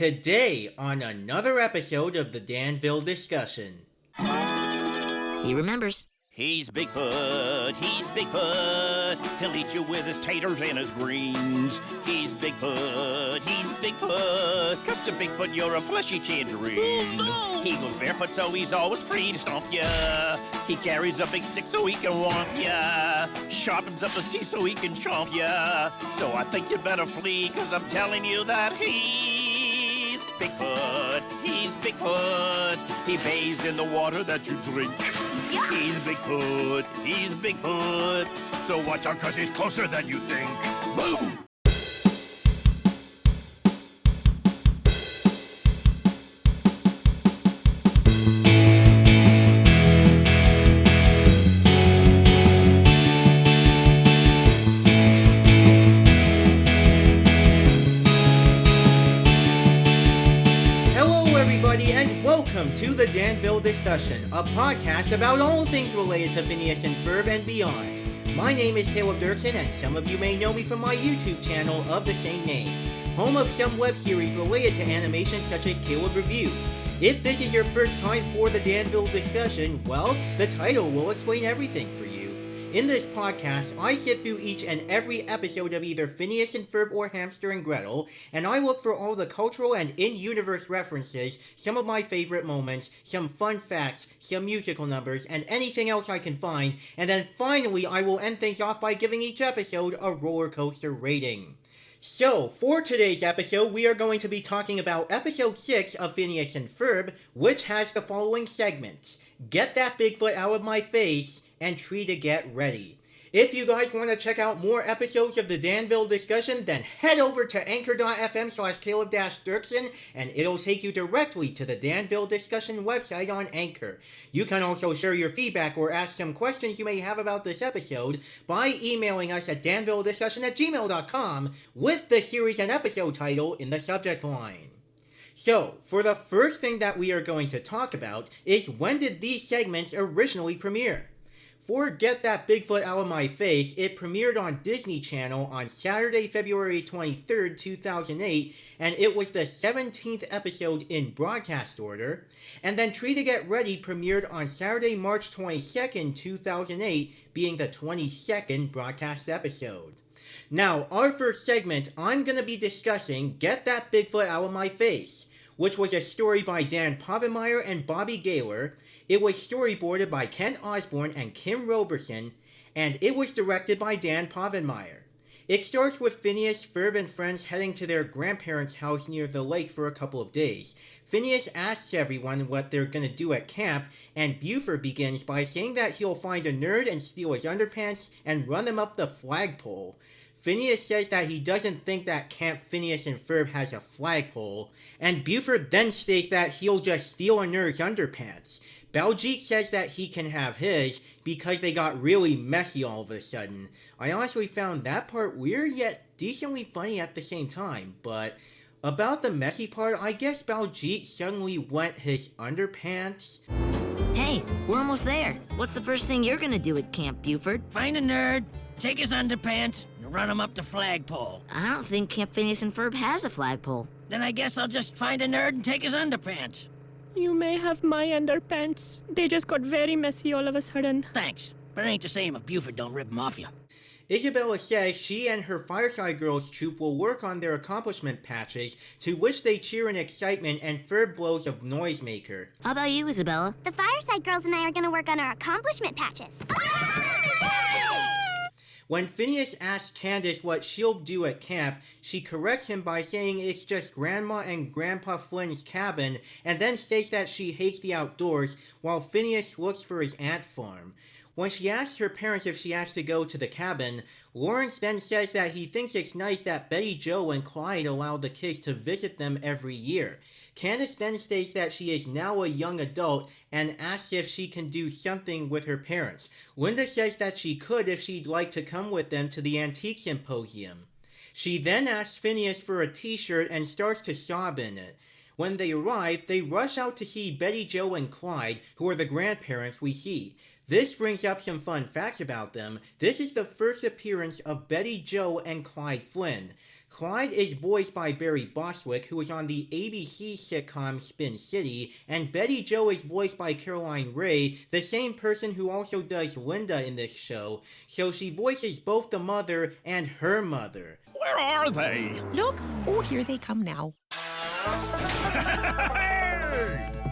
Today, on another episode of the Danville Discussion. He remembers. He's Bigfoot, he'll eat you with his taters and his greens. He's Bigfoot, 'cause to Bigfoot you're a fleshy tangerine. No! He goes barefoot so he's always free to stomp ya. He carries a big stick so he can womp ya. Sharpens up his teeth so he can chomp ya. So I think you better flee, 'cause I'm telling you that he's Bigfoot, he bathes in the water that you drink. He's Bigfoot, so watch out 'cause he's closer than you think. Boom! Welcome to the Danville Discussion, a podcast about all things related to Phineas and Ferb and beyond. My name is Caleb Dirksen, and some of you may know me from my YouTube channel of the same name, home of some web series related to animation such as Caleb Reviews. If this is your first time for the Danville Discussion, well, the title will explain everything for you. In this podcast, I sit through each and every episode of either Phineas and Ferb or Hamster and Gretel, and I look for all the cultural and in-universe references, some of my favorite moments, some fun facts, some musical numbers, and anything else I can find, and then finally I will end things off by giving each episode a roller coaster rating. So, for today's episode, we are going to be talking about Episode 6 of Phineas and Ferb, which has the following segments: Get That Bigfoot Out of My Face, and Tree to Get Ready. If you guys want to check out more episodes of the Danville Discussion, then head over to anchor.fm/Caleb-Dirksen, and it'll take you directly to the Danville Discussion website on Anchor. You can also share your feedback or ask some questions you may have about this episode by emailing us at danvillediscussion@gmail.com with the series and episode title in the subject line. So, for the first thing that we are going to talk about is when did these segments originally premiere? For Get That Bigfoot Out of My Face, it premiered on Disney Channel on Saturday, February 23rd, 2008, and it was the 17th episode in broadcast order. And then Tree to Get Ready premiered on Saturday, March 22nd, 2008, being the 22nd broadcast episode. Now, our first segment, I'm going to be discussing Get That Bigfoot Out of My Face, which was a story by Dan Povenmire and Bobby Gaylor. It was storyboarded by Kent Osborne and Kim Roberson, and it was directed by Dan Povenmire. It starts with Phineas, Ferb, and friends heading to their grandparents' house near the lake for a couple of days. Phineas asks everyone what they're going to do at camp, and Buford begins by saying that he'll find a nerd and steal his underpants and run them up the flagpole. Phineas says that he doesn't think that Camp Phineas and Ferb has a flagpole, and Buford then states that he'll just steal a nerd's underpants. Baljeet says that he can have his because they got really messy all of a sudden. I honestly found that part weird yet decently funny at the same time, but about the messy part, I guess Baljeet suddenly went his underpants. Hey, we're almost there. What's the first thing you're gonna do at Camp Buford? Find a nerd, take his underpants, and run him up the flagpole. I don't think Camp Phineas and Ferb has a flagpole. Then I guess I'll just find a nerd and take his underpants. You may have my underpants. They just got very messy all of a sudden. Thanks, but it ain't the same if Buford don't rip 'em off you. Isabella says she and her Fireside Girls troupe will work on their accomplishment patches, to which they cheer in excitement and Ferb blows a noisemaker. How about you, Isabella? The Fireside Girls and I are gonna work on our accomplishment patches. When Phineas asks Candace what she'll do at camp, she corrects him by saying it's just Grandma and Grandpa Flynn's cabin, and then states that she hates the outdoors, while Phineas looks for his ant farm. When she asks her parents if she has to go to the cabin, Lawrence then says that he thinks it's nice that Betty Jo and Clyde allow the kids to visit them every year. Candace then states that she is now a young adult and asks if she can do something with her parents. Linda says that she could if she'd like to come with them to the antique symposium. She then asks Phineas for a t-shirt and starts to sob in it. When they arrive, they rush out to see Betty Jo and Clyde, who are the grandparents we see. This brings up some fun facts about them. This is the first appearance of Betty Jo and Clyde Flynn. Clyde is voiced by Barry Bostwick, who was on the ABC sitcom Spin City, and Betty Jo is voiced by Caroline Rhea, the same person who also does Linda in this show, so she voices both the mother and her mother. Where are they? Look! Oh, here they come now.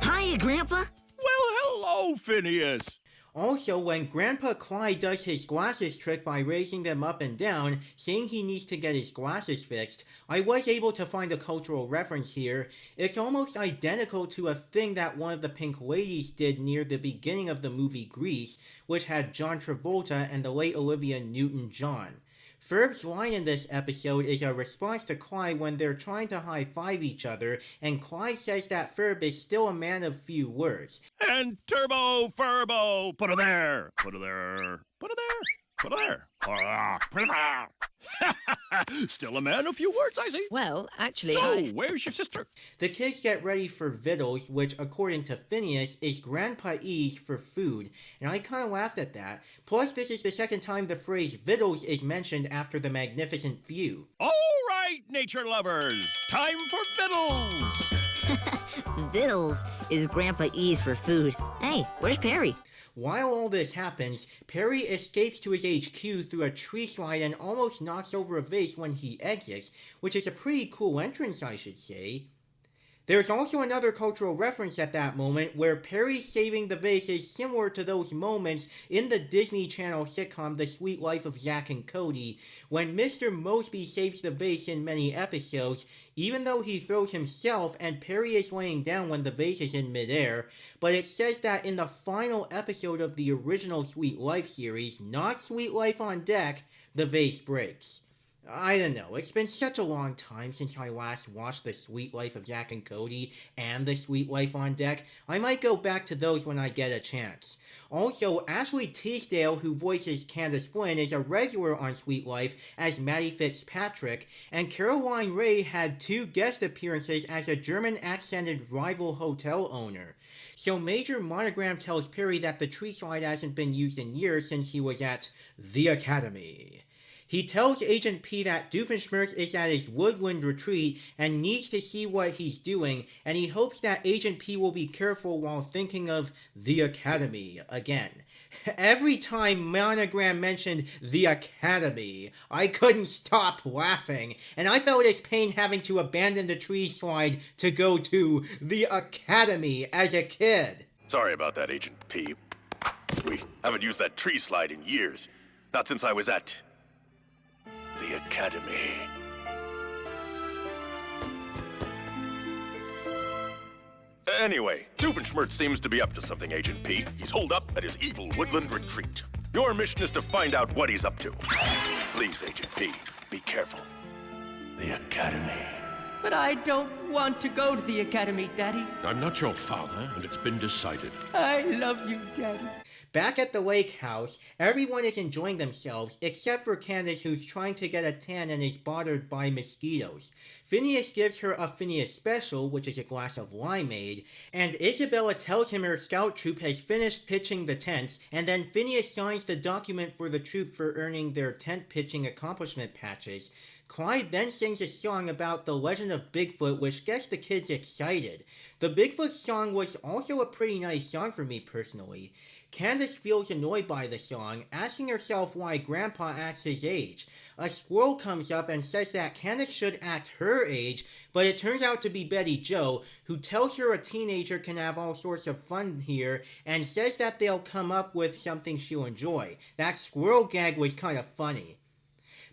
Hiya, Grandpa. Well, hello, Phineas. Also, when Grandpa Clyde does his glasses trick by raising them up and down, saying he needs to get his glasses fixed, I was able to find a cultural reference here. It's almost identical to a thing that one of the Pink Ladies did near the beginning of the movie Grease, which had John Travolta and the late Olivia Newton-John. Ferb's line in this episode is a response to Clyde when they're trying to high-five each other, and Clyde says that Ferb is still a man of few words. And Turbo Furbo. Put her there. Put her there. Put her there. Put her there. Put her there. Still a man of few words, I see. Well, actually, So, where's your sister? The kids get ready for vittles, which, according to Phineas, is Grandpa E's for food, and I kinda laughed at that. Plus, this is the second time the phrase vittles is mentioned after the Magnificent Few. All right, nature lovers. Time for vittles. Vittles is Grandpa E's for food. Hey, where's Perry? While all this happens, Perry escapes to his HQ through a tree slide and almost knocks over a vase when he exits, which is a pretty cool entrance, I should say. There's also another cultural reference at that moment where Perry saving the vase is similar to those moments in the Disney Channel sitcom The Sweet Life of Zack and Cody, when Mr. Mosby saves the vase in many episodes, even though he throws himself and Perry is laying down when the vase is in midair, but it says that in the final episode of the original Sweet Life series, not Sweet Life on Deck, the vase breaks. I don't know, it's been such a long time since I last watched The Sweet Life of Zack and Cody and The Sweet Life on Deck. I might go back to those when I get a chance. Also, Ashley Tisdale, who voices Candace Flynn, is a regular on Sweet Life as Maddie Fitzpatrick, and Caroline Rhea had 2 guest appearances as a German-accented rival hotel owner. So Major Monogram tells Perry that the tree slide hasn't been used in years since he was at the Academy. He tells Agent P that Doofenshmirtz is at his woodland retreat and needs to see what he's doing, and he hopes that Agent P will be careful while thinking of the Academy again. Every time Monogram mentioned the Academy, I couldn't stop laughing, and I felt his pain having to abandon the tree slide to go to the Academy as a kid. Sorry about that, Agent P. We haven't used that tree slide in years. Not since I was at the Academy. Anyway, Doofenshmirtz seems to be up to something, Agent P. He's holed up at his evil woodland retreat. Your mission is to find out what he's up to. Please, Agent P, be careful. The Academy. But I don't want to go to the Academy, Daddy. I'm not your father, and it's been decided. I love you, Daddy. Back at the lake house, everyone is enjoying themselves, except for Candace, who's trying to get a tan and is bothered by mosquitoes. Phineas gives her a Phineas Special, which is a glass of limeade, and Isabella tells him her scout troop has finished pitching the tents, and then Phineas signs the document for the troop for earning their tent pitching accomplishment patches. Clyde then sings a song about the legend of Bigfoot, which gets the kids excited. The Bigfoot song was also a pretty nice song for me personally. Candace feels annoyed by the song, asking herself why Grandpa acts his age. A squirrel comes up and says that Candace should act her age, but it turns out to be Betty Jo, who tells her a teenager can have all sorts of fun here, and says that they'll come up with something she'll enjoy. That squirrel gag was kind of funny.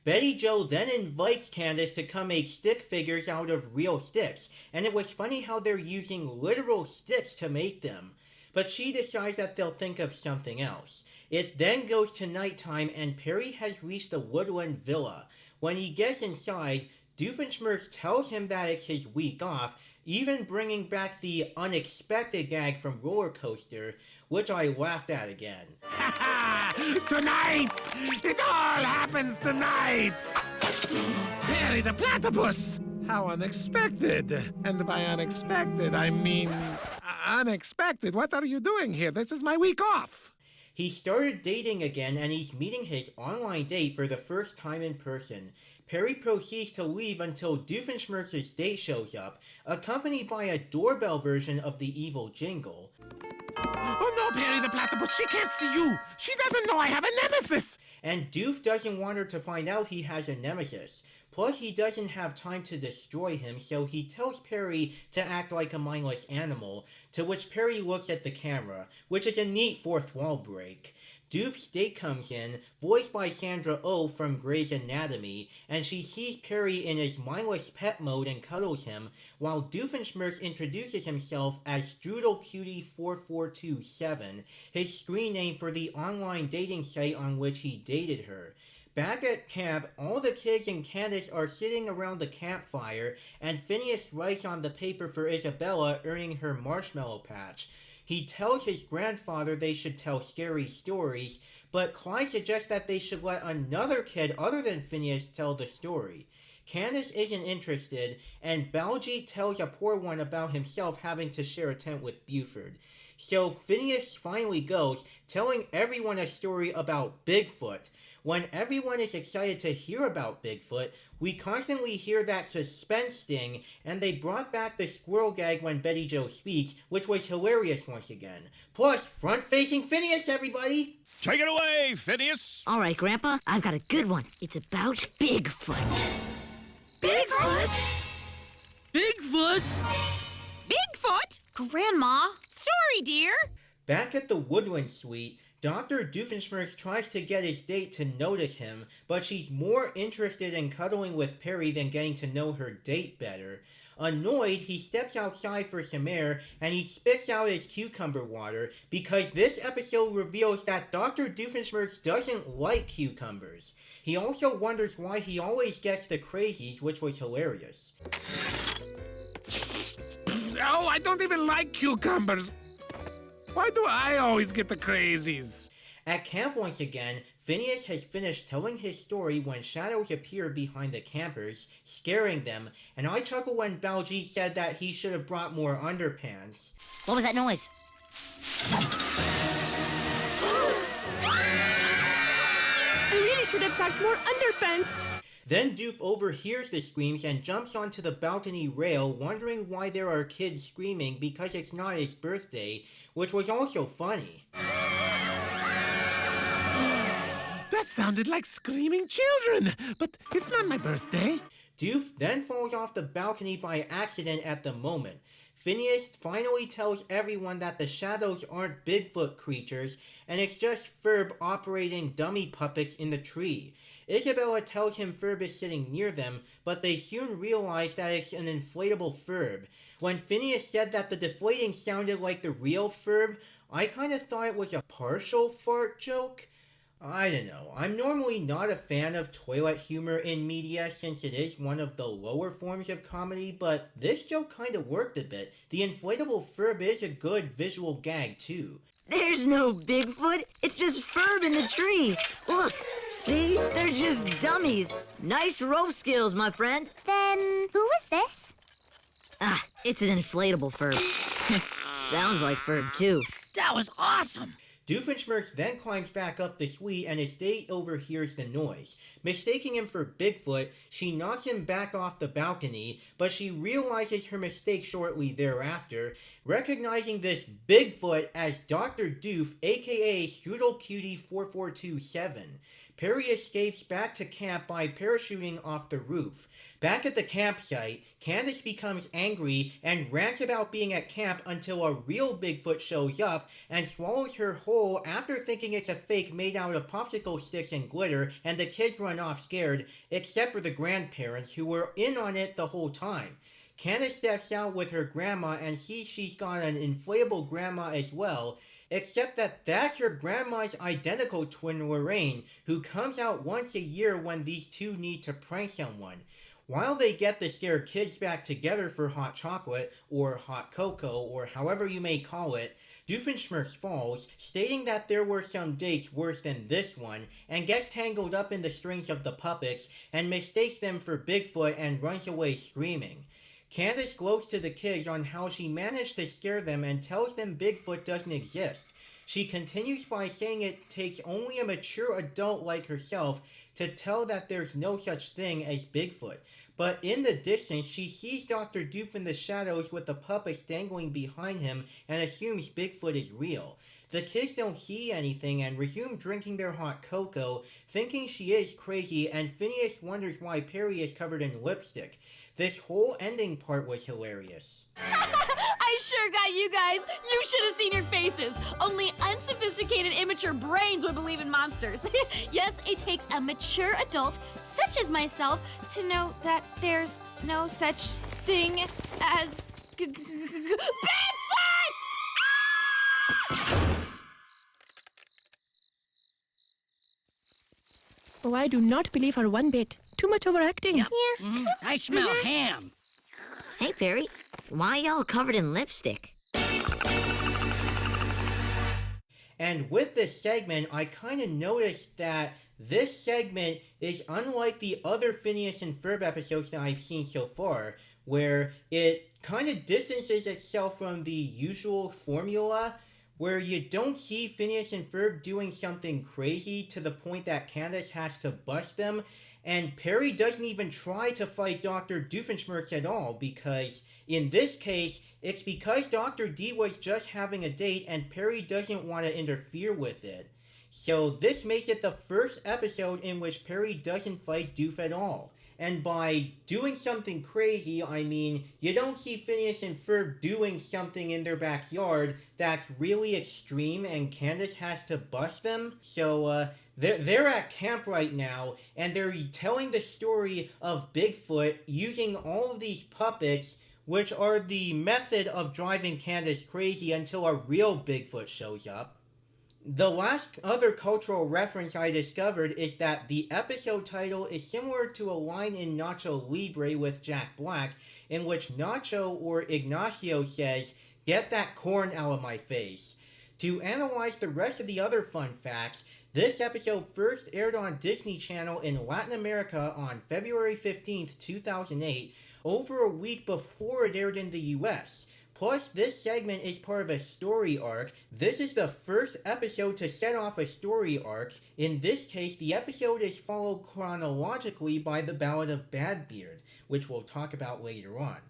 Betty Jo then invites Candace to come make stick figures out of real sticks, and it was funny how they're using literal sticks to make them. But she decides that they'll think of something else. It then goes to nighttime and Perry has reached the woodland villa. When he gets inside, Doofenshmirtz tells him that it's his week off, even bringing back the unexpected gag from Roller Coaster, which I laughed at again. Tonight! It all happens tonight! Perry the platypus! How unexpected! And by unexpected, I mean unexpected. What are you doing here? This is my week off! He started dating again and he's meeting his online date for the first time in person. Perry proceeds to leave until Doofenshmirtz's date shows up, accompanied by a doorbell version of the evil jingle. Oh no, Perry the platypus, she can't see you! She doesn't know I have a nemesis! And Doof doesn't want her to find out he has a nemesis. Plus, he doesn't have time to destroy him, so he tells Perry to act like a mindless animal, to which Perry looks at the camera, which is a neat fourth wall break. Doof's date comes in, voiced by Sandra Oh from Grey's Anatomy, and she sees Perry in his mindless pet mode and cuddles him, while Doofenshmirtz introduces himself as StrudelCutie4427, his screen name for the online dating site on which he dated her. Back at camp, all the kids and Candace are sitting around the campfire, and Phineas writes on the paper for Isabella earning her marshmallow patch. He tells his grandfather they should tell scary stories, but Clyde suggests that they should let another kid other than Phineas tell the story. Candace isn't interested, and Baljeet tells a poor one about himself having to share a tent with Buford. So Phineas finally goes, telling everyone a story about Bigfoot. When everyone is excited to hear about Bigfoot, we constantly hear that suspense sting, and they brought back the squirrel gag when Betty Jo speaks, which was hilarious once again. Plus, front-facing Phineas, everybody! Take it away, Phineas! All right, Grandpa, I've got a good one. It's about Bigfoot. Bigfoot? Bigfoot? Bigfoot? Grandma. Sorry, dear. Back at the Woodland Suite, Dr. Doofenshmirtz tries to get his date to notice him, but she's more interested in cuddling with Perry than getting to know her date better. Annoyed, he steps outside for some air, and he spits out his cucumber water, because this episode reveals that Dr. Doofenshmirtz doesn't like cucumbers. He also wonders why he always gets the crazies, which was hilarious. Oh, I don't even like cucumbers! Why do I always get the crazies? At camp once again, Phineas has finished telling his story when shadows appear behind the campers, scaring them, and I chuckle when Baljeet said that he should have brought more underpants. What was that noise? I really should have packed more underpants. Then Doof overhears the screams and jumps onto the balcony rail, wondering why there are kids screaming because it's not his birthday, which was also funny. That sounded like screaming children, but it's not my birthday. Doof then falls off the balcony by accident at the moment. Phineas finally tells everyone that the shadows aren't Bigfoot creatures, and it's just Ferb operating dummy puppets in the tree. Isabella tells him Ferb is sitting near them, but they soon realize that it's an inflatable Ferb. When Phineas said that the deflating sounded like the real Ferb, I kinda thought it was a partial fart joke. I don't know. I'm normally not a fan of toilet humor in media since it is one of the lower forms of comedy, but this joke kinda worked a bit. The inflatable Ferb is a good visual gag too. There's no Bigfoot. It's just Ferb in the tree. Look, see? They're just dummies. Nice rope skills, my friend. Then, who was this? Ah, it's an inflatable Ferb. Sounds like Ferb, too. That was awesome! Doofenshmirtz then climbs back up the suite and his date overhears the noise. Mistaking him for Bigfoot, she knocks him back off the balcony, but she realizes her mistake shortly thereafter, recognizing this Bigfoot as Dr. Doof, aka StrudelCutie4427. Perry escapes back to camp by parachuting off the roof. Back at the campsite, Candace becomes angry and rants about being at camp until a real Bigfoot shows up and swallows her whole after thinking it's a fake made out of popsicle sticks and glitter, and the kids run off scared, except for the grandparents who were in on it the whole time. Candace steps out with her grandma and sees she's got an inflatable grandma as well, except that that's her grandma's identical twin Lorraine, who comes out once a year when these two need to prank someone. While they get the scared kids back together for hot chocolate, or hot cocoa, or however you may call it, Doofenshmirtz falls, stating that there were some dates worse than this one, and gets tangled up in the strings of the puppets, and mistakes them for Bigfoot and runs away screaming. Candace gloats to the kids on how she managed to scare them and tells them Bigfoot doesn't exist. She continues by saying it takes only a mature adult like herself to tell that there's no such thing as Bigfoot. But in the distance, she sees Dr. Doof in the shadows with the puppets dangling behind him and assumes Bigfoot is real. The kids don't see anything and resume drinking their hot cocoa, thinking she is crazy, and Phineas wonders why Perry is covered in lipstick. This whole ending part was hilarious. I sure got you guys. You should have seen your faces. Only unsophisticated, immature brains would believe in monsters. Yes, it takes a mature adult, such as myself, to know that there's no such thing as Bigfoot! Oh, I do not believe her one bit. Too much overacting. Yep. I smell ham. Hey, Perry. Why y'all covered in lipstick? And with this segment, I kind of noticed that this segment is unlike the other Phineas and Ferb episodes that I've seen so far, where it kind of distances itself from the usual formula, where you don't see Phineas and Ferb doing something crazy to the point that Candace has to bust them, and Perry doesn't even try to fight Dr. Doofenshmirtz at all, because in this case, it's because Dr. D was just having a date and Perry doesn't want to interfere with it. So this makes it the first episode in which Perry doesn't fight Doof at all. And by doing something crazy, I mean, you don't see Phineas and Ferb doing something in their backyard that's really extreme and Candace has to bust them. So, they're at camp right now, and they're telling the story of Bigfoot using all of these puppets, which are the method of driving Candace crazy until a real Bigfoot shows up. The last other cultural reference I discovered is that the episode title is similar to a line in Nacho Libre with Jack Black, in which Nacho or Ignacio says, "Get that corn out of my face." To analyze the rest of the other fun facts, this episode first aired on Disney Channel in Latin America on February 15th, 2008, over a week before it aired in the US. Plus, this segment is part of a story arc. This is the first episode to set off a story arc. In this case, the episode is followed chronologically by the Ballad of Badbeard, which we'll talk about later on.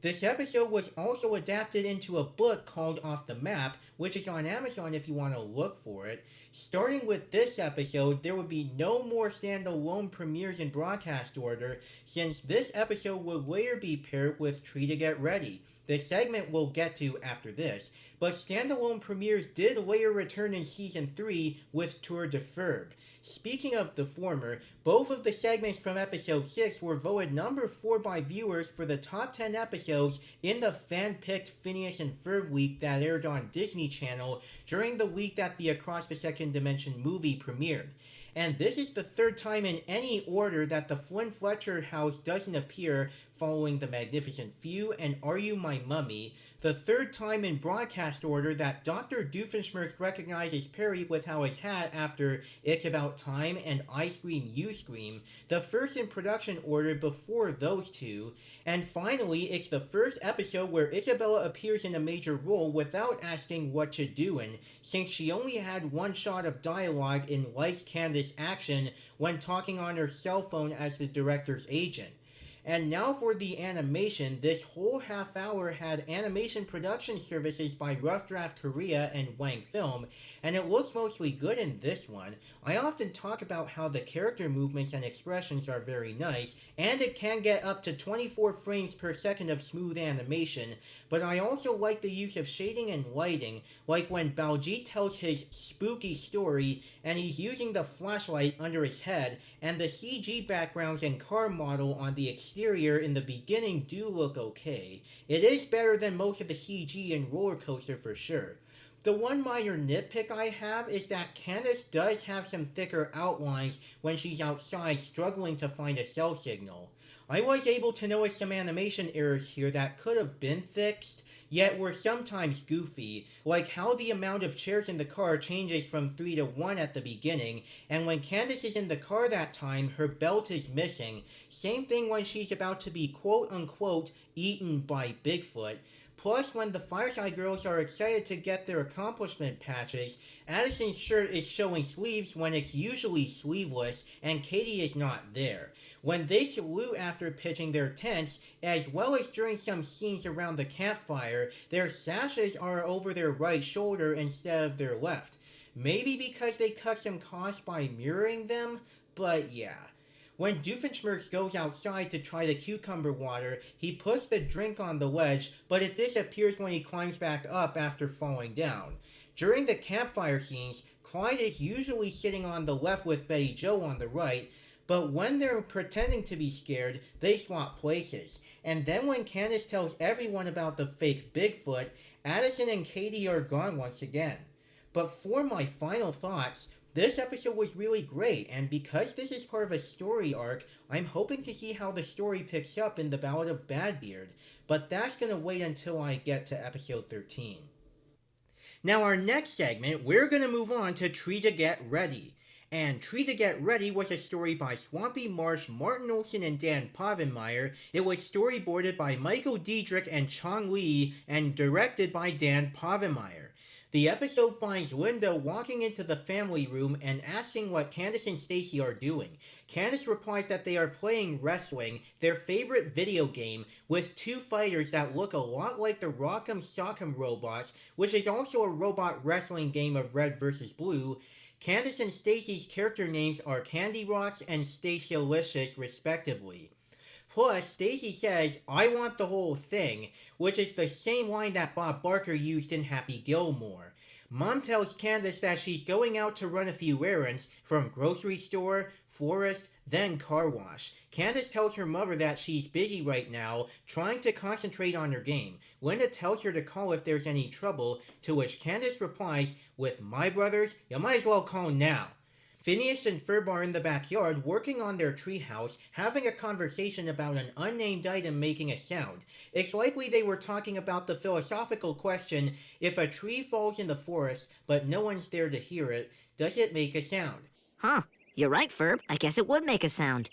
This episode was also adapted into a book called Off the Map, which is on Amazon if you want to look for it. Starting with this episode, there would be no more standalone premieres in broadcast order, since this episode would later be paired with Tree to Get Ready. The segment we'll get to after this, but standalone premieres did later return in Season 3 with Tour de Ferb. Speaking of the former, both of the segments from Episode 6 were voted number 4 by viewers for the top 10 episodes in the fan-picked Phineas and Ferb week that aired on Disney Channel during the week that the Across the Second Dimension movie premiered. And this is the third time in any order that the Flynn Fletcher house doesn't appear, following The Magnificent Few and Are You My Mummy, the third time in broadcast order that Dr. Doofenshmirtz recognizes Perry with How His Hat after It's About Time and I Scream You Scream, the first in production order before those two, and finally it's the first episode where Isabella appears in a major role without asking what you doin', since she only had one shot of dialogue in Like Candace action when talking on her cell phone as the director's agent. And now for the animation. This whole half hour had animation production services by Rough Draft Korea and Wang Film, and it looks mostly good in this one. I often talk about how the character movements and expressions are very nice, and it can get up to 24 frames per second of smooth animation, but I also like the use of shading and lighting, like when Baljeet tells his spooky story and he's using the flashlight under his head, and the CG backgrounds and car model on the exterior in the beginning do look okay. It is better than most of the CG in Roller Coaster for sure. The one minor nitpick I have is that Candace does have some thicker outlines when she's outside struggling to find a cell signal. I was able to notice some animation errors here that could have been fixed, yet were sometimes goofy, like how the amount of chairs in the car changes from 3 to 1 at the beginning, and when Candace is in the car that time, her belt is missing. Same thing when she's about to be quote-unquote eaten by Bigfoot. Plus, when the Fireside Girls are excited to get their accomplishment patches, Addison's shirt is showing sleeves when it's usually sleeveless, and Katie is not there. When they salute after pitching their tents, as well as during some scenes around the campfire, their sashes are over their right shoulder instead of their left. Maybe because they cut some costs by mirroring them, but yeah. When Doofenshmirtz goes outside to try the cucumber water, he puts the drink on the ledge, but it disappears when he climbs back up after falling down. During the campfire scenes, Clyde is usually sitting on the left with Betty Jo on the right, but when they're pretending to be scared, they swap places. And then when Candace tells everyone about the fake Bigfoot, Addison and Katie are gone once again. But for my final thoughts, this episode was really great, and because this is part of a story arc, I'm hoping to see how the story picks up in the Ballad of Badbeard, but that's gonna wait until I get to episode 13. Now our next segment, we're gonna move on to Tree to Get Ready. And Tree to Get Ready was a story by Swampy Marsh, Martin Olson, and Dan Povenmire. It was storyboarded by Michael Diedrich and Chong Lee, and directed by Dan Povenmire. The episode finds Linda walking into the family room and asking what Candace and Stacy are doing. Candace replies that they are playing wrestling, their favorite video game, with two fighters that look a lot like the Rock'em Sock'em robots, which is also a robot wrestling game of Red vs. Blue. Candace and Stacy's character names are Candy Rocks and Stacialicious, respectively. Plus, Stacy says, "I want the whole thing," which is the same line that Bob Barker used in Happy Gilmore. Mom tells Candace that she's going out to run a few errands, from grocery store, florist, then car wash. Candace tells her mother that she's busy right now, trying to concentrate on her game. Linda tells her to call if there's any trouble, to which Candace replies, "With my brothers, you might as well call now." Phineas and Ferb are in the backyard working on their treehouse, having a conversation about an unnamed item making a sound. It's likely they were talking about the philosophical question, if a tree falls in the forest, but no one's there to hear it, does it make a sound? Huh, you're right, Ferb. I guess it would make a sound.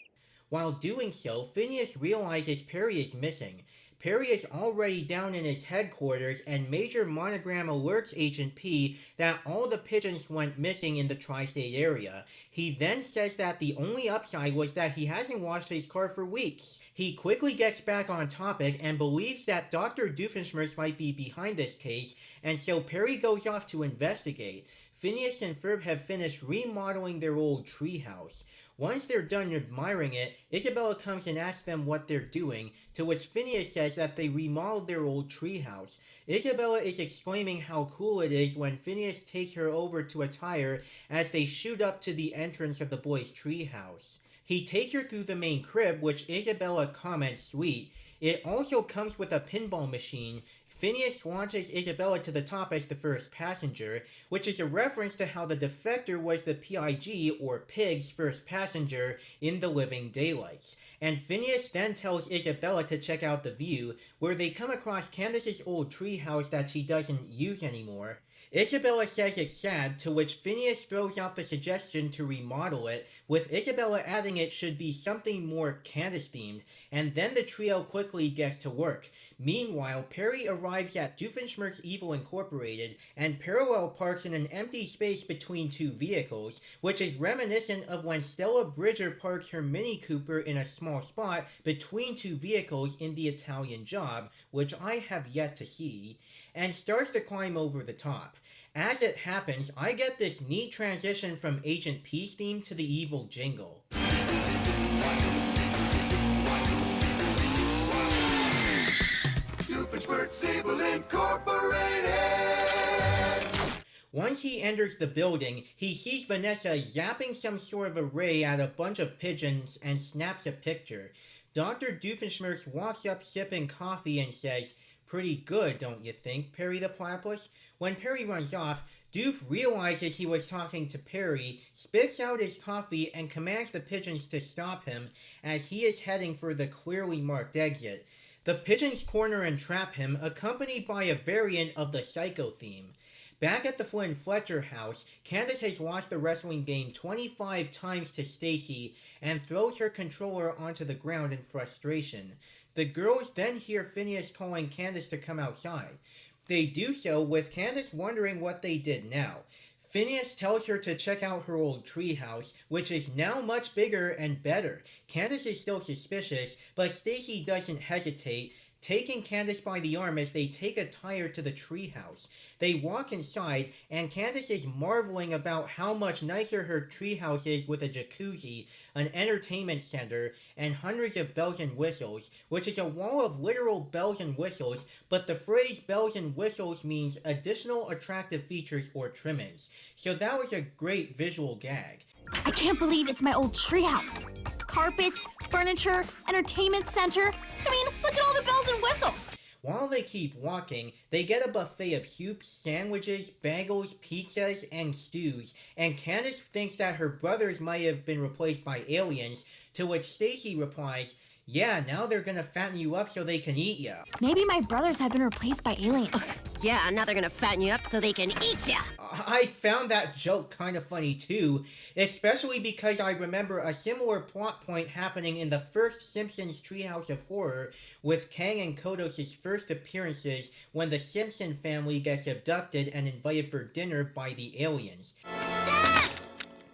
While doing so, Phineas realizes Perry is missing. Perry is already down in his headquarters, and Major Monogram alerts Agent P that all the pigeons went missing in the tri-state area. He then says that the only upside was that he hasn't washed his car for weeks. He quickly gets back on topic and believes that Dr. Doofenshmirtz might be behind this case, and so Perry goes off to investigate. Phineas and Ferb have finished remodeling their old treehouse. Once they're done admiring it, Isabella comes and asks them what they're doing, to which Phineas says that they remodeled their old treehouse. Isabella is exclaiming how cool it is when Phineas takes her over to a tire as they shoot up to the entrance of the boys' treehouse. He takes her through the main crib, which Isabella comments sweet. It also comes with a pinball machine. Phineas launches Isabella to the top as the first passenger, which is a reference to how the defector was the PIG, or Pig's, first passenger in The Living Daylights. And Phineas then tells Isabella to check out the view, where they come across Candace's old treehouse that she doesn't use anymore. Isabella says it's sad, to which Phineas throws out the suggestion to remodel it, with Isabella adding it should be something more Candace-themed, and then the trio quickly gets to work. Meanwhile, Perry arrives at Doofenshmirtz Evil Incorporated and parallel parks in an empty space between two vehicles, which is reminiscent of when Stella Bridger parks her Mini Cooper in a small spot between two vehicles in The Italian Job, which I have yet to see, and starts to climb over the top. As it happens, I get this neat transition from Agent P's theme to the evil jingle. Doofenshmirtz Evil Incorporated! Once he enters the building, he sees Vanessa zapping some sort of array at a bunch of pigeons and snaps a picture. Dr. Doofenshmirtz walks up sipping coffee and says, "Pretty good, don't you think, Perry the Platypus?" When Perry runs off, Doof realizes he was talking to Perry, spits out his coffee, and commands the pigeons to stop him as he is heading for the clearly marked exit. The pigeons corner and trap him, accompanied by a variant of the Psycho theme. Back at the Flynn Fletcher house, Candace has lost the wrestling game 25 times to Stacy and throws her controller onto the ground in frustration. The girls then hear Phineas calling Candace to come outside. They do so, with Candace wondering what they did now. Phineas tells her to check out her old treehouse, which is now much bigger and better. Candace is still suspicious, but Stacy doesn't hesitate, taking Candace by the arm as they take a tire to the treehouse. They walk inside, and Candace is marveling about how much nicer her treehouse is with a jacuzzi, an entertainment center, and hundreds of bells and whistles, which is a wall of literal bells and whistles, but the phrase bells and whistles means additional attractive features or trimmings. So that was a great visual gag. I can't believe it's my old treehouse. Carpets, furniture, entertainment center. I mean, look at all the bells and whistles. While they keep walking, they get a buffet of soups, sandwiches, bagels, pizzas, and stews, and Candace thinks that her brothers might have been replaced by aliens, to which Stacy replies, "Yeah, now they're gonna fatten you up so they can eat ya." Maybe my brothers have been replaced by aliens. Yeah, now they're gonna fatten you up so they can eat ya. I found that joke kind of funny too, especially because I remember a similar plot point happening in the first Simpsons Treehouse of Horror, with Kang and Kodos' first appearances when the Simpson family gets abducted and invited for dinner by the aliens. Stop!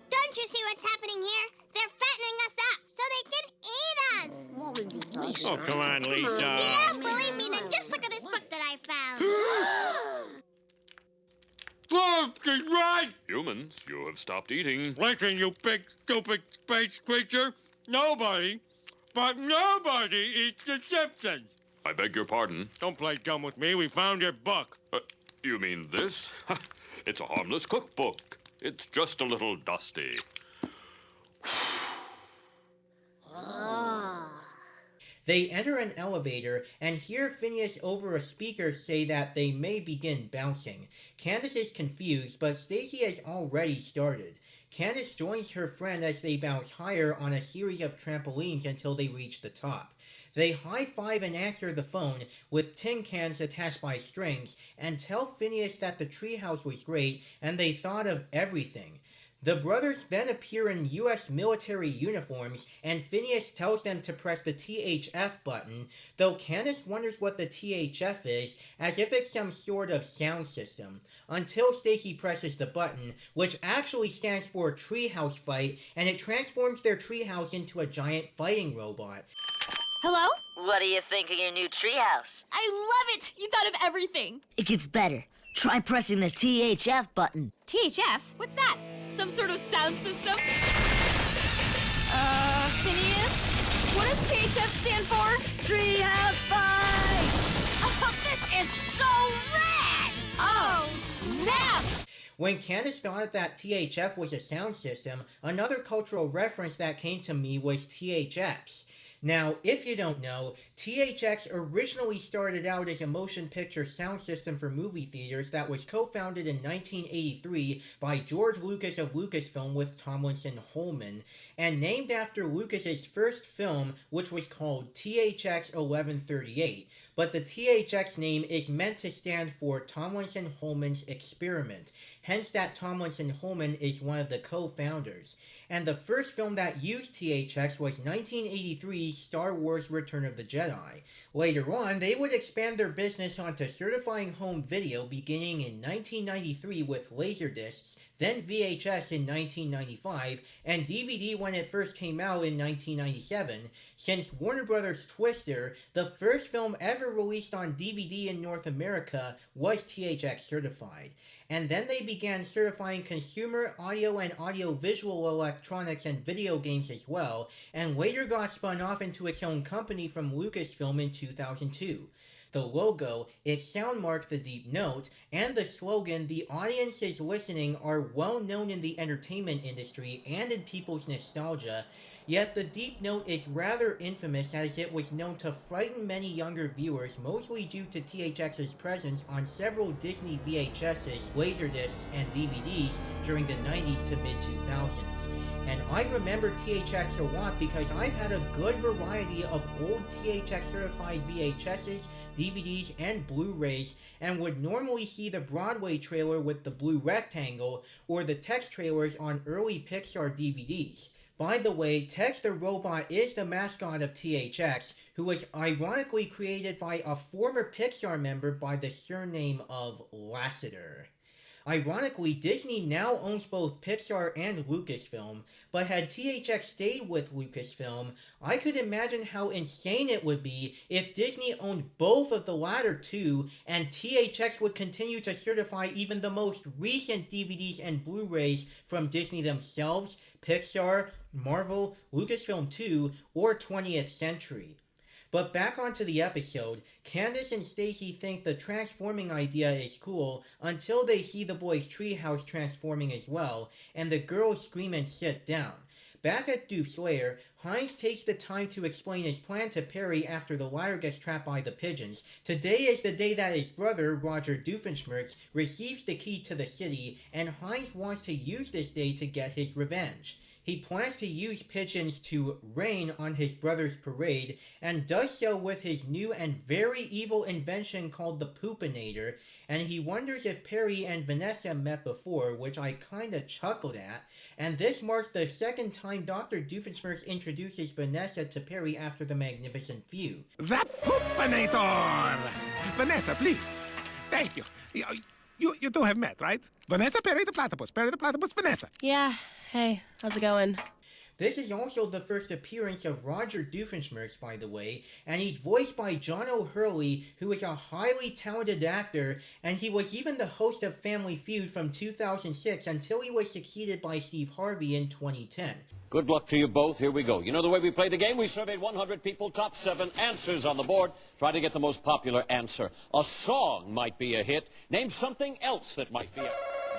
Don't you see what's happening here? They're fattening us up so they can eat us. Oh, come on, Lisa. You don't believe me? Then just look at this book that I found. Look, he's right! Humans, you have stopped eating. Listen, you big, stupid space creature. Nobody eats the Simpsons. I beg your pardon. Don't play dumb with me. We found your book. You mean this? It's a harmless cookbook. It's just a little dusty. They enter an elevator and hear Phineas over a speaker say that they may begin bouncing. Candace is confused, but Stacy has already started. Candace joins her friend as they bounce higher on a series of trampolines until they reach the top. They high-five and answer the phone with tin cans attached by strings and tell Phineas that the treehouse was great and they thought of everything. The brothers then appear in U.S. military uniforms, and Phineas tells them to press the THF button, though Candace wonders what the THF is, as if it's some sort of sound system, until Stacy presses the button, which actually stands for Treehouse Fight, and it transforms their treehouse into a giant fighting robot. Hello? What do you think of your new treehouse? I love it! You thought of everything. It gets better. Try pressing the THF button. THF? What's that? Some sort of sound system? Phineas? What does THF stand for? Treehouse Fight! Oh, this is so rad! Oh, snap! When Candace thought that THF was a sound system, another cultural reference that came to me was THX. Now, if you don't know, THX originally started out as a motion picture sound system for movie theaters that was co-founded in 1983 by George Lucas of Lucasfilm with Tomlinson Holman, and named after Lucas's first film, which was called THX 1138. But the THX name is meant to stand for Tomlinson Holman's Experiment, hence that Tomlinson Holman is one of the co-founders. And the first film that used THX was 1983's Star Wars Return of the Jedi. Later on, they would expand their business onto certifying home video beginning in 1993 with Laserdiscs, then VHS in 1995, and DVD when it first came out in 1997, since Warner Bros. Twister, the first film ever released on DVD in North America, was THX certified. And then they began certifying consumer audio and audio-visual electronics and video games as well, and later got spun off into its own company from Lucasfilm in 2002. The logo, its sound mark The Deep Note, and the slogan The Audience is Listening are well known in the entertainment industry and in people's nostalgia, yet the Deep Note is rather infamous as it was known to frighten many younger viewers, mostly due to THX's presence on several Disney VHSs, Laserdiscs, and DVDs during the 90s to mid-2000s. And I remember THX a lot because I've had a good variety of old THX certified VHSs, DVDs, and Blu-rays, and would normally see the Broadway trailer with the blue rectangle, or the text trailers on early Pixar DVDs. By the way, Tex the Robot is the mascot of THX, who was ironically created by a former Pixar member by the surname of Lasseter. Ironically, Disney now owns both Pixar and Lucasfilm, but had THX stayed with Lucasfilm, I could imagine how insane it would be if Disney owned both of the latter two, and THX would continue to certify even the most recent DVDs and Blu-rays from Disney themselves, Pixar, Marvel, Lucasfilm 2, or 20th Century. But back onto the episode, Candace and Stacy think the transforming idea is cool until they see the boys' treehouse transforming as well, and the girls scream and sit down. Back at Doof's lair, Hines takes the time to explain his plan to Perry after the latter gets trapped by the pigeons. Today is the day that his brother, Roger Doofenshmirtz, receives the key to the city, and Hines wants to use this day to get his revenge. He plans to use pigeons to rain on his brother's parade, and does so with his new and very evil invention called the Poopinator, and he wonders if Perry and Vanessa met before, which I kinda chuckled at, and this marks the second time Dr. Doofenshmirtz introduces Vanessa to Perry after the Magnificent Few. The Poopinator! Vanessa, please. Thank you. You two have met, right? Vanessa, Perry the Platypus, Vanessa. Yeah. Hey, how's it going? This is also the first appearance of Roger Doofenshmirtz, by the way, and he's voiced by John O'Hurley, who is a highly talented actor, and he was even the host of Family Feud from 2006 until he was succeeded by Steve Harvey in 2010. Good luck to you both. Here we go. You know the way we play the game? We surveyed 100 people, top 7 answers on the board. Try to get the most popular answer. A song might be a hit. Name something else that might be a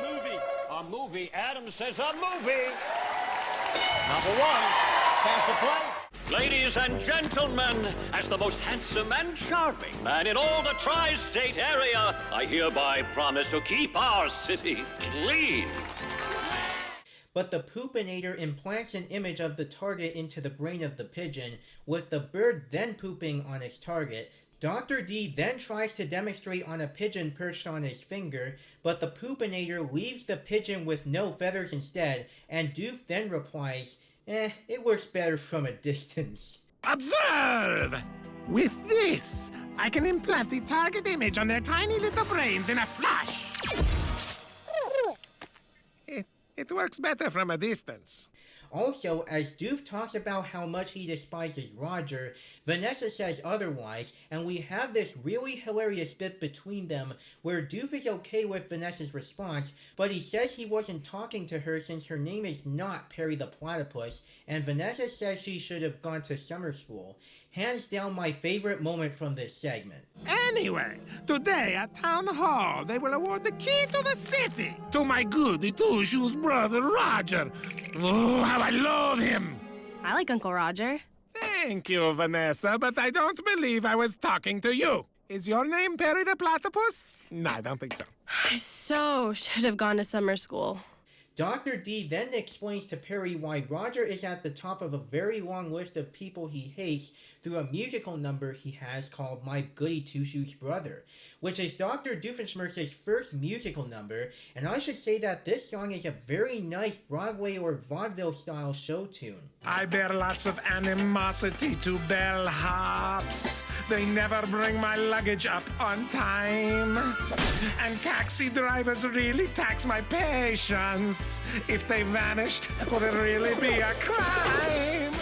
movie. A movie. Adam says a movie. Number 1. Pass the play. Ladies and gentlemen, as the most handsome and charming man in all the tri-state area, I hereby promise to keep our city clean. But the Poopinator implants an image of the target into the brain of the pigeon, with the bird then pooping on its target. Dr. D then tries to demonstrate on a pigeon perched on his finger, but the Poopinator leaves the pigeon with no feathers instead, and Doof then replies, it works better from a distance. Observe! With this, I can implant the target image on their tiny little brains in a flash. It works better from a distance. Also, as Doof talks about how much he despises Roger, Vanessa says otherwise, and we have this really hilarious bit between them where Doof is okay with Vanessa's response, but he says he wasn't talking to her since her name is not Perry the Platypus, and Vanessa says she should have gone to summer school. Hands down my favorite moment from this segment. Anyway, today at Town Hall, they will award the key to the city to my goody two-shoes brother, Roger. Oh, how I loathe him. I like Uncle Roger. Thank you, Vanessa, but I don't believe I was talking to you. Is your name Perry the Platypus? No, I don't think so. I so should have gone to summer school. Dr. D then explains to Perry why Roger is at the top of a very long list of people he hates through a musical number he has called My Goody Two-Shoes Brother, which is Dr. Doofenshmirtz's first musical number, and I should say that this song is a very nice Broadway or vaudeville style show tune. I bear lots of animosity to bellhops. They never bring my luggage up on time. And taxi drivers really tax my patience. If they vanished, would it really be a crime?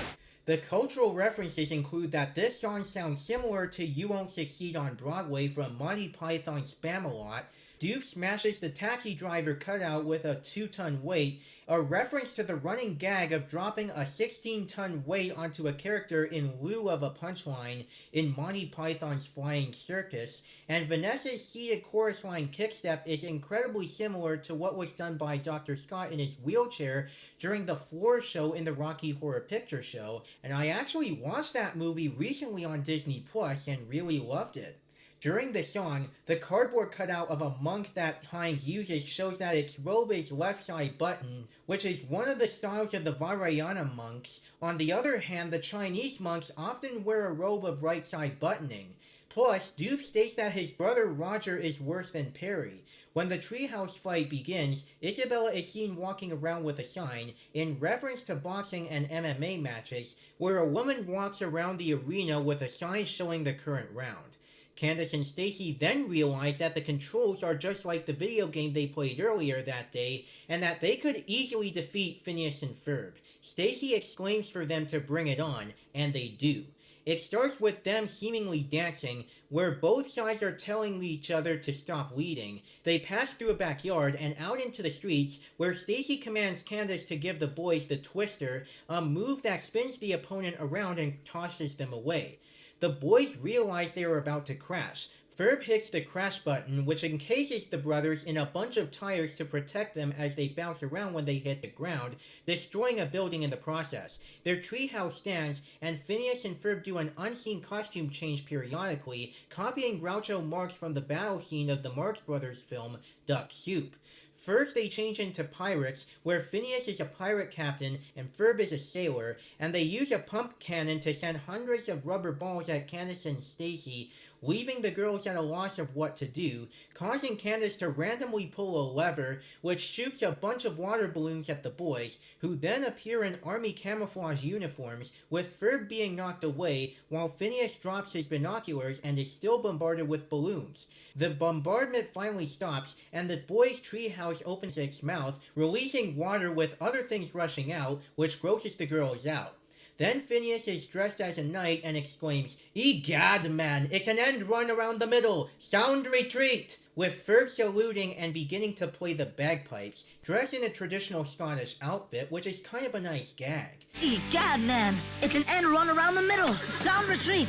The cultural references include that this song sounds similar to You Won't Succeed on Broadway from Monty Python's Spamalot. Doof smashes the taxi driver cutout with a 2-ton weight, a reference to the running gag of dropping a 16-ton weight onto a character in lieu of a punchline in Monty Python's Flying Circus, and Vanessa's seated chorus line kickstep is incredibly similar to what was done by Dr. Scott in his wheelchair during the floor show in the Rocky Horror Picture Show, and I actually watched that movie recently on Disney Plus and really loved it. During the song, the cardboard cutout of a monk that Hines uses shows that its robe is left side button, which is one of the styles of the Vajrayana monks. On the other hand, the Chinese monks often wear a robe of right side buttoning. Plus, Doof states that his brother Roger is worse than Perry. When the treehouse fight begins, Isabella is seen walking around with a sign, in reference to boxing and MMA matches, where a woman walks around the arena with a sign showing the current round. Candace and Stacy then realize that the controls are just like the video game they played earlier that day, and that they could easily defeat Phineas and Ferb. Stacy exclaims for them to bring it on, and they do. It starts with them seemingly dancing, where both sides are telling each other to stop leading. They pass through a backyard and out into the streets, where Stacy commands Candace to give the boys the twister, a move that spins the opponent around and tosses them away. The boys realize they are about to crash. Ferb hits the crash button, which encases the brothers in a bunch of tires to protect them as they bounce around when they hit the ground, destroying a building in the process. Their treehouse stands, and Phineas and Ferb do an unseen costume change periodically, copying Groucho Marx from the battle scene of the Marx Brothers film Duck Soup. First, they change into pirates, where Phineas is a pirate captain and Ferb is a sailor, and they use a pump cannon to send hundreds of rubber balls at Candace and Stacy, leaving the girls at a loss of what to do, causing Candace to randomly pull a lever, which shoots a bunch of water balloons at the boys, who then appear in army camouflage uniforms, with Ferb being knocked away, while Phineas drops his binoculars and is still bombarded with balloons. The bombardment finally stops, and the boys' treehouse opens its mouth, releasing water with other things rushing out, which grosses the girls out. Then Phineas is dressed as a knight and exclaims, "Egad, man, it's an end run around the middle! Sound retreat!" With Ferb saluting and beginning to play the bagpipes, dressed in a traditional Scottish outfit, which is kind of a nice gag. Egad, man, it's an end run around the middle! Sound retreat!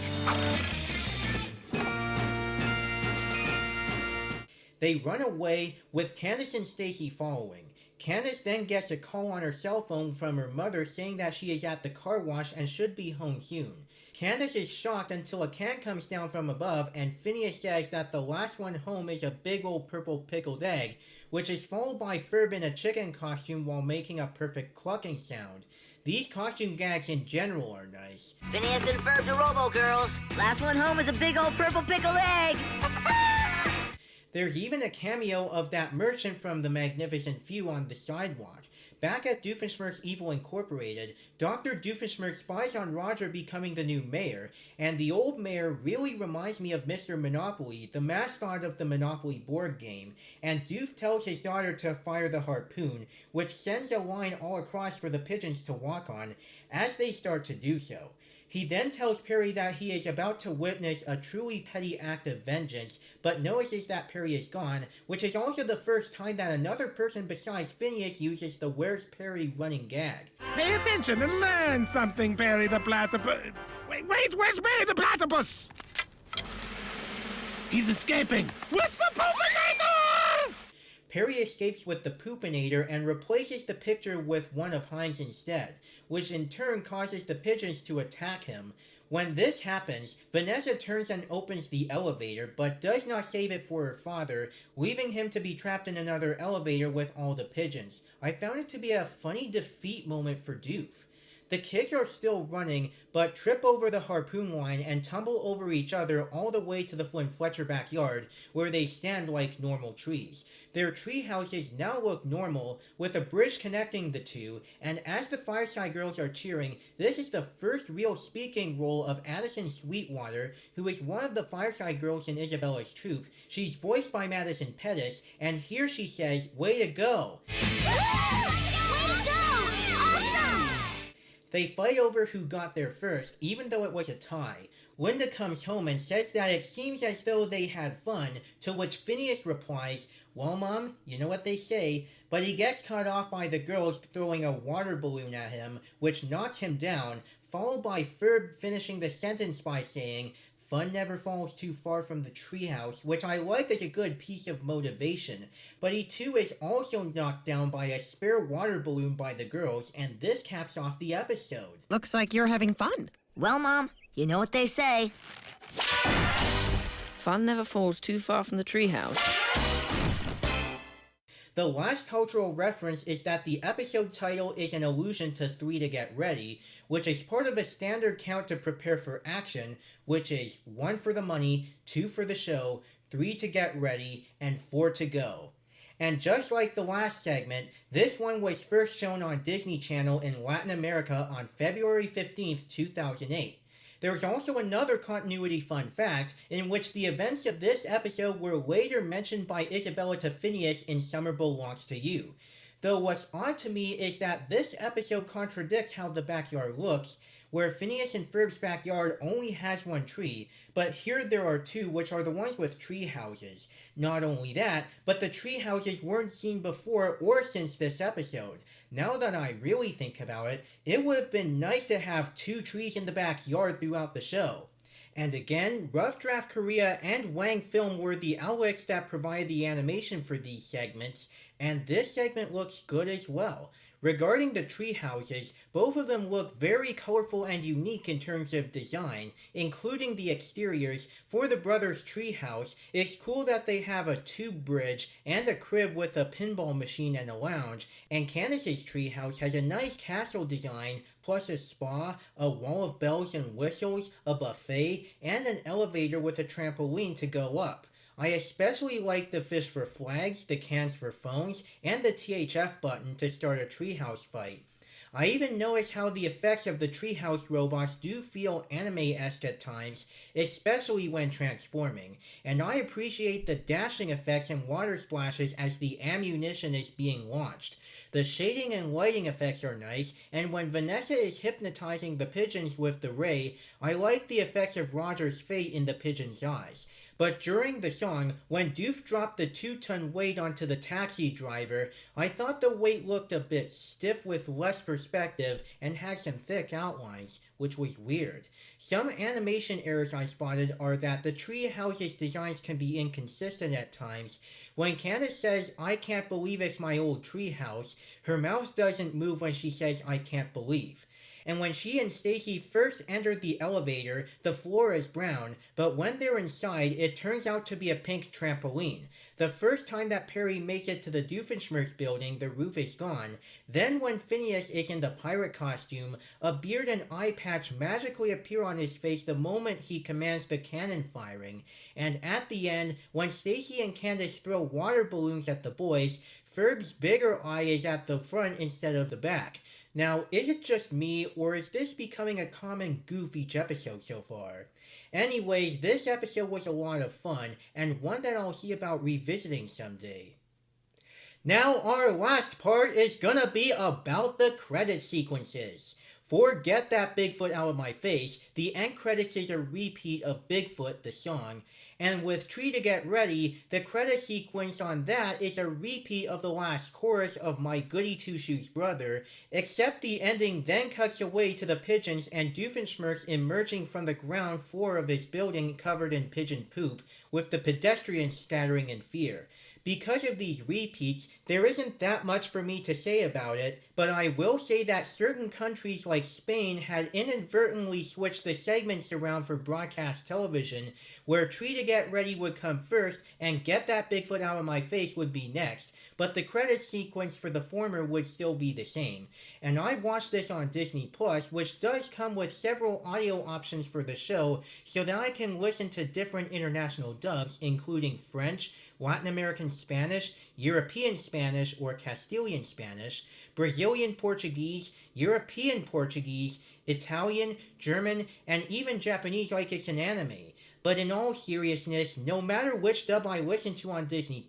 They run away, with Candace and Stacy following. Candace then gets a call on her cell phone from her mother saying that she is at the car wash and should be home soon. Candace is shocked until a can comes down from above and Phineas says that the last one home is a big old purple pickled egg, which is followed by Ferb in a chicken costume while making a perfect clucking sound. These costume gags in general are nice. Phineas and Ferb to Robo Girls. Last one home is a big old purple pickled egg. There's even a cameo of that merchant from The Magnificent Few on the sidewalk. Back at Doofenshmirtz Evil Incorporated, Dr. Doofenshmirtz spies on Roger becoming the new mayor, and the old mayor really reminds me of Mr. Monopoly, the mascot of the Monopoly board game, and Doof tells his daughter to fire the harpoon, which sends a line all across for the pigeons to walk on, as they start to do so. He then tells Perry that he is about to witness a truly petty act of vengeance, but notices that Perry is gone, which is also the first time that another person besides Phineas uses the "Where's Perry" running gag. Pay attention and learn something, Perry the Platypus. Wait, where's Perry the Platypus? He's escaping with the Poopinator! Perry escapes with the Poopinator and replaces the picture with one of Heinz instead, which in turn causes the pigeons to attack him. When this happens, Vanessa turns and opens the elevator, but does not save it for her father, leaving him to be trapped in another elevator with all the pigeons. I found it to be a funny defeat moment for Doof. The kids are still running, but trip over the harpoon line and tumble over each other all the way to the Flynn Fletcher backyard, where they stand like normal trees. Their tree houses now look normal, with a bridge connecting the two, and as the Fireside Girls are cheering, this is the first real speaking role of Addison Sweetwater, who is one of the Fireside Girls in Isabella's troupe. She's voiced by Madison Pettis, and here she says, "Way to go!" They fight over who got there first, even though it was a tie. Linda comes home and says that it seems as though they had fun, to which Phineas replies, "Well, Mom, you know what they say," but he gets cut off by the girls throwing a water balloon at him, which knocks him down, followed by Ferb finishing the sentence by saying, "Fun never falls too far from the treehouse," which I like as a good piece of motivation. But he too is also knocked down by a spare water balloon by the girls, and this caps off the episode. Looks like you're having fun. Well, Mom, you know what they say. Fun never falls too far from the treehouse. The last cultural reference is that the episode title is an allusion to 3 to get ready, which is part of a standard count to prepare for action, which is 1 for the money, 2 for the show, 3 to get ready, and 4 to go. And just like the last segment, this one was first shown on Disney Channel in Latin America on February 15th, 2008. There's also another continuity fun fact, in which the events of this episode were later mentioned by Isabella to Phineas in Summer Belongs to You. Though what's odd to me is that this episode contradicts how the backyard looks, where Phineas and Ferb's backyard only has 1 tree, but here there are 2, which are the ones with tree houses. Not only that, but the tree houses weren't seen before or since this episode. Now that I really think about it, it would have been nice to have 2 trees in the backyard throughout the show. And again, Rough Draft Korea and Wang Film were the outlets that provided the animation for these segments, and this segment looks good as well. Regarding the tree houses, both of them look very colorful and unique in terms of design, including the exteriors. For the brothers' tree house, it's cool that they have a tube bridge and a crib with a pinball machine and a lounge, and Candace's tree house has a nice castle design, plus a spa, a wall of bells and whistles, a buffet, and an elevator with a trampoline to go up. I especially like the fish for flags, the cans for phones, and the THF button to start a treehouse fight. I even noticed how the effects of the treehouse robots do feel anime-esque at times, especially when transforming, and I appreciate the dashing effects and water splashes as the ammunition is being launched. The shading and lighting effects are nice, and when Vanessa is hypnotizing the pigeons with the ray, I like the effects of Roger's fate in the pigeon's eyes. But during the song, when Doof dropped the 2-ton weight onto the taxi driver, I thought the weight looked a bit stiff with less perspective and had some thick outlines, which was weird. Some animation errors I spotted are that the tree house's designs can be inconsistent at times. When Candace says, "I can't believe it's my old tree house," her mouth doesn't move when she says, "I can't believe." And when she and Stacy first entered the elevator, the floor is brown, but when they're inside, it turns out to be a pink trampoline. The first time that Perry makes it to the Doofenshmirtz building, the roof is gone. Then when Phineas is in the pirate costume, a beard and eye patch magically appear on his face the moment he commands the cannon firing. And at the end, when Stacy and Candace throw water balloons at the boys, Ferb's bigger eye is at the front instead of the back. Now, is it just me, or is this becoming a common goof each episode so far? Anyways, this episode was a lot of fun, and one that I'll see about revisiting someday. Now, our last part is gonna be about the credit sequences. For Get That Bigfoot Out of My Face, the end credits is a repeat of Bigfoot, the song, and with Tree to Get Ready, the credit sequence on that is a repeat of the last chorus of My Goody Two-Shoes Brother, except the ending then cuts away to the pigeons and Doofenshmirtz emerging from the ground floor of his building covered in pigeon poop, with the pedestrians scattering in fear. Because of these repeats, there isn't that much for me to say about it, but I will say that certain countries like Spain had inadvertently switched the segments around for broadcast television, where Tree to Get Ready would come first and Get That Bigfoot Out of My Face would be next, but the credit sequence for the former would still be the same. And I've watched this on Disney+, which does come with several audio options for the show, so that I can listen to different international dubs, including French, Latin American Spanish, European Spanish or Castilian Spanish, Brazilian Portuguese, European Portuguese, Italian, German, and even Japanese like it's an anime. But in all seriousness, no matter which dub I listen to on Disney+,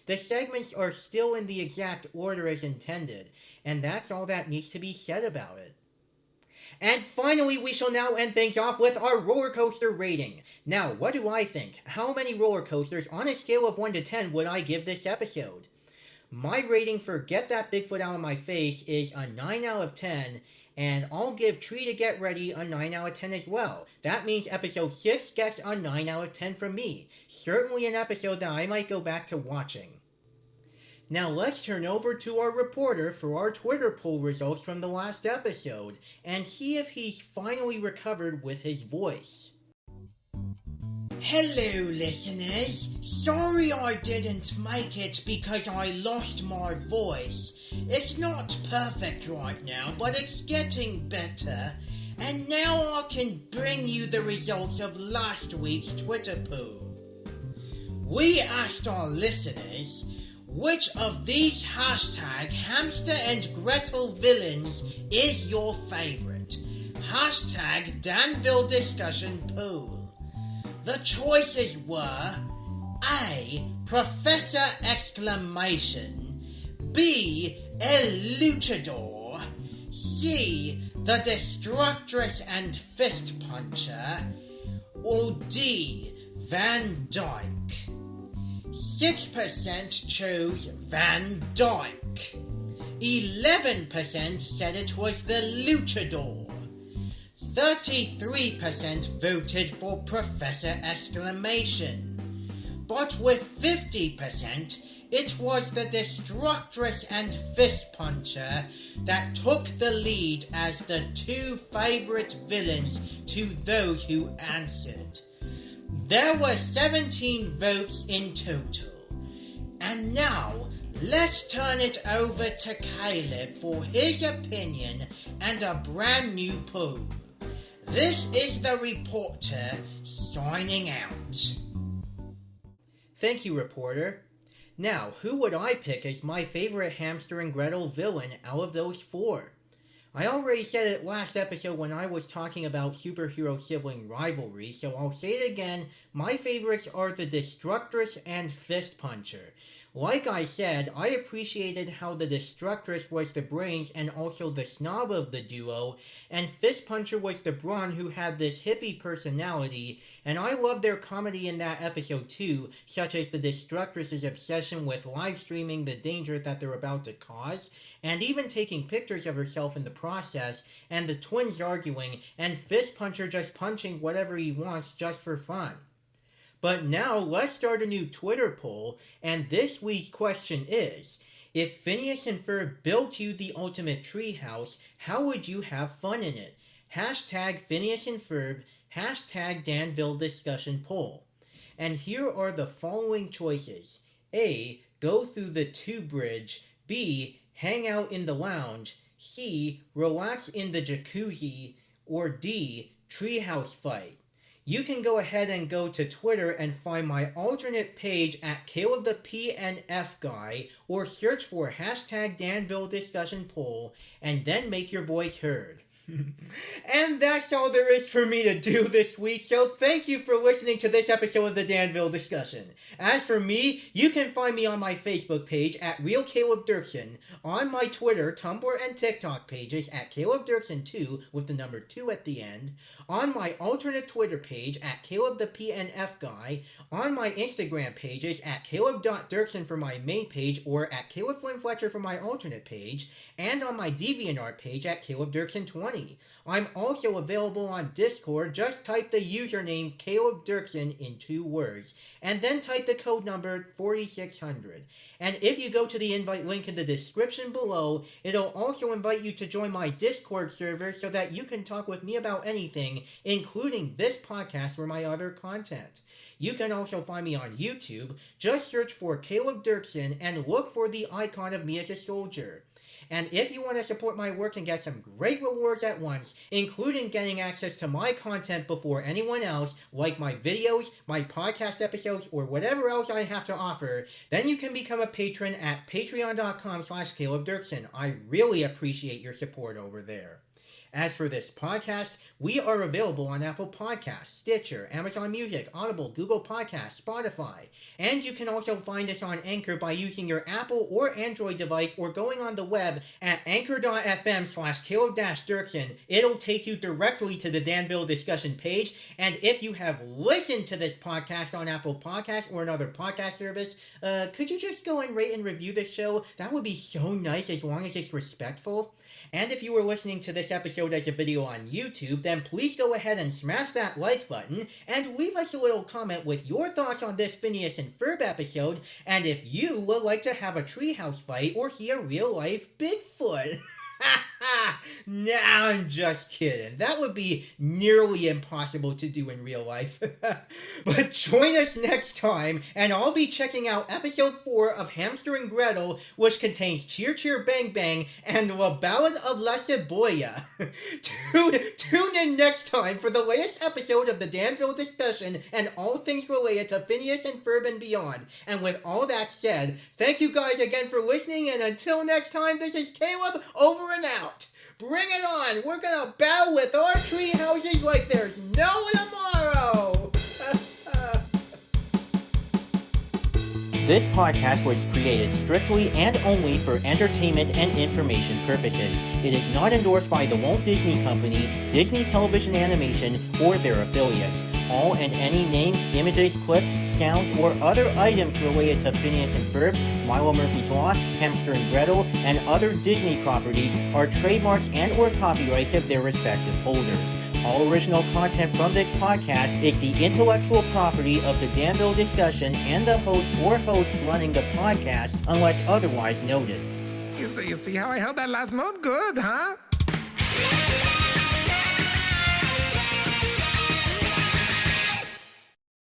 the segments are still in the exact order as intended, and that's all that needs to be said about it. And finally, we shall now end things off with our roller coaster rating. Now, what do I think? How many roller coasters on a scale of 1 to 10 would I give this episode? My rating for Get That Bigfoot Out of My Face is a 9 out of 10, and I'll give Tree to Get Ready a 9 out of 10 as well. That means episode 6 gets a 9 out of 10 from me. Certainly an episode that I might go back to watching. Now let's turn over to our reporter for our Twitter poll results from the last episode, and see if he's finally recovered with his voice. Hello, listeners. Sorry I didn't make it because I lost my voice. It's not perfect right now, but it's getting better. And now I can bring you the results of last week's Twitter poll. We asked our listeners, which of these hashtag Hamster and Gretel villains is your favorite? Hashtag Danville Discussion poll. The choices were A. Professor Exclamation, B. El Luchador, C. The Destructress and Fist Puncher, or D. Van Dyke. 6% chose Van Dyke. 11% said it was the Luchador. 33% voted for Professor Exclamation. But with 50%, it was the Destructress and Fist Puncher that took the lead as the two favorite villains to those who answered. There were 17 votes in total. And now, let's turn it over to Caleb for his opinion and a brand new poll. This is the reporter signing out. Thank you, reporter. Now, who would I pick as my favorite Hamster and Gretel villain out of those four? I already said it last episode when I was talking about superhero sibling rivalry, so I'll say it again. My favorites are the Destructress and Fist Puncher. Like I said, I appreciated how the Destructress was the brains and also the snob of the duo, and Fist Puncher was the brawn who had this hippie personality, and I loved their comedy in that episode too, such as the Destructress's obsession with live streaming the danger that they're about to cause, and even taking pictures of herself in the process, and the twins arguing, and Fist Puncher just punching whatever he wants just for fun. But now, let's start a new Twitter poll, and this week's question is, if Phineas and Ferb built you the ultimate treehouse, how would you have fun in it? Hashtag Phineas and Ferb, hashtag Danville Discussion poll. And here are the following choices. A. Go through the tube bridge. B. Hang out in the lounge. C. Relax in the jacuzzi. Or D. Treehouse fight. You can go ahead and go to Twitter and find my alternate page at Caleb the PNF Guy, or search for hashtag Danville Discussion poll, and then make your voice heard. And that's all there is for me to do this week, so thank you for listening to this episode of the Danville Discussion. As for me, you can find me on my Facebook page at Real Caleb Dirksen, on my Twitter, Tumblr, and TikTok pages at Caleb Dirksen2 with the number 2 at the end, on my alternate Twitter page at Caleb the PNF Guy, on my Instagram pages at Caleb.Dirksen for my main page or at Caleb Flynn Fletcher for my alternate page, and on my DeviantArt page at Caleb Dirksen20. I'm also available on Discord. Just type the username Caleb Dirksen in 2 words, and then type the code number 4600. And if you go to the invite link in the description below, it'll also invite you to join my Discord server so that you can talk with me about anything, including this podcast or my other content. You can also find me on YouTube. Just search for Caleb Dirksen and look for the icon of me as a soldier. And if you want to support my work and get some great rewards at once, including getting access to my content before anyone else, like my videos, my podcast episodes, or whatever else I have to offer, then you can become a patron at patreon.com/Caleb Dirksen. I really appreciate your support over there. As for this podcast, we are available on Apple Podcasts, Stitcher, Amazon Music, Audible, Google Podcasts, Spotify. And you can also find us on Anchor by using your Apple or Android device or going on the web at anchor.fm/Caleb-Dirksen. It'll take you directly to the Danville Discussion page. And if you have listened to this podcast on Apple Podcasts or another podcast service, could you just go and rate and review this show? That would be so nice as long as it's respectful. And if you were listening to this episode as a video on YouTube, then please go ahead and smash that like button and leave us a little comment with your thoughts on this Phineas and Ferb episode, and if you would like to have a treehouse fight or see a real-life Bigfoot. Nah, I'm just kidding. That would be nearly impossible to do in real life. But join us next time, and I'll be checking out episode 4 of Hamster and Gretel, which contains Cheer Cheer Bang Bang and La Ballad of La Cebolla. Tune in next time for the latest episode of the Danville Discussion and all things related to Phineas and Ferb and beyond. And with all that said, thank you guys again for listening, and until next time, this is Caleb, over and out. Bring it on! We're gonna battle with our tree houses like there's no tomorrow! This podcast was created strictly and only for entertainment and information purposes. It is not endorsed by the Walt Disney Company, Disney Television Animation, or their affiliates. All and any names, images, clips, sounds, or other items related to Phineas and Ferb, Milo Murphy's Law, Hamster and Gretel, and other Disney properties are trademarks and or copyrights of their respective holders. All original content from this podcast is the intellectual property of the Danville Discussion and the host or hosts running the podcast, unless otherwise noted. You see how I held that last note? Good, huh?